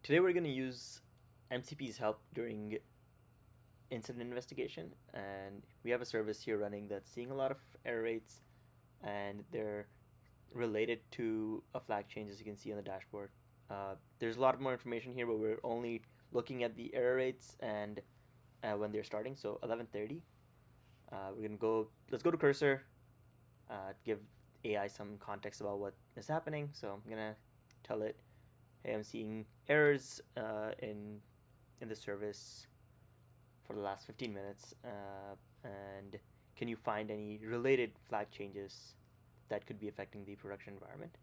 Today we're going to use MCP's help during incident investigation, and we have a service here running that's seeing a lot of error rates, and they're related to a flag change, as you can see on the dashboard. There's a lot more information here, but we're only looking at the error rates and when they're starting. So 11:30. Let's go to cursor, give AI some context about what is happening. So I'm gonna tell it, hey, I'm seeing errors in the service for the last 15 minutes, and can you find any related flag changes that could be affecting the production environment?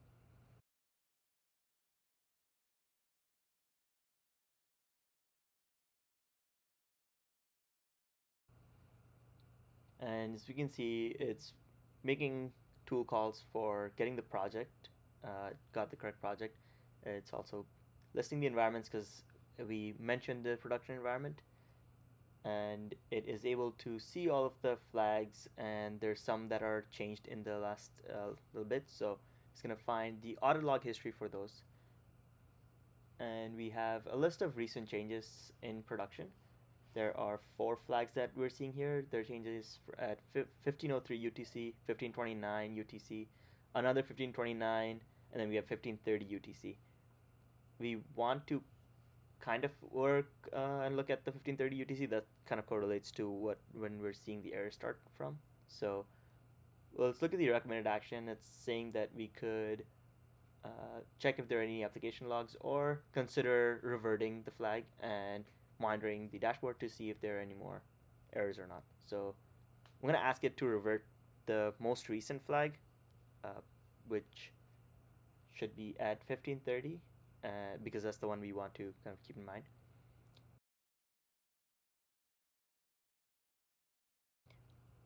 And as we can see, it's making tool calls for getting the project, got the correct project. It's also listing the environments because we mentioned the production environment, and it is able to see all of the flags, and there's some that are changed in the last little bit. So it's going to find the audit log history for those. And we have a list of recent changes in production. There are 4 flags that we're seeing here. There are changes at 1503 UTC, 1529 UTC, another 1529, and then we have 1530 UTC. We want to kind of work and look at the 1530 UTC. That kind of correlates to when we're seeing the error start from. So let's look at the recommended action. It's saying that we could check if there are any application logs, or consider reverting the flag and monitoring the dashboard to see if there are any more errors or not. So I'm going to ask it to revert the most recent flag, which should be at 1530, because that's the one we want to kind of keep in mind.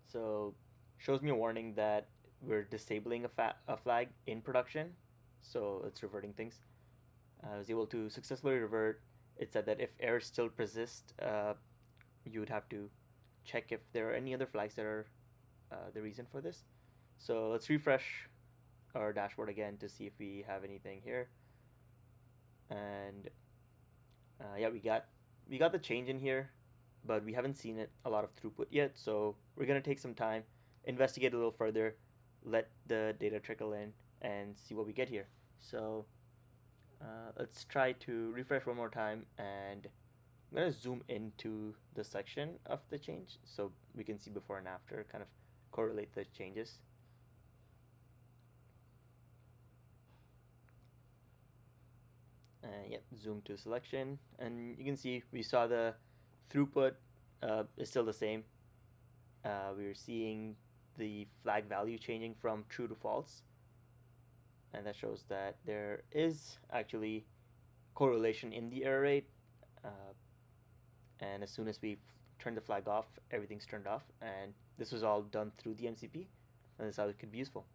So shows me a warning that we're disabling a flag in production, so it's reverting things. I was able to successfully revert. It said that if errors still persist, you would have to check if there are any other flags that are the reason for this. So let's refresh our dashboard again to see if we have anything here. And yeah, we got the change in here, but we haven't seen a lot of throughput yet. So we're gonna take some time, investigate a little further, let the data trickle in, and see what we get here. So let's try to refresh one more time, and I'm going to zoom into the section of the change so we can see before and after, kind of correlate the changes. And yep, zoom to selection, and you can see we saw the throughput is still the same. We're seeing the flag value changing from true to false, and that shows that there is actually correlation in the error rate. And as soon as we turn the flag off, everything's turned off, and this was all done through the MCP, and this is how it could be useful.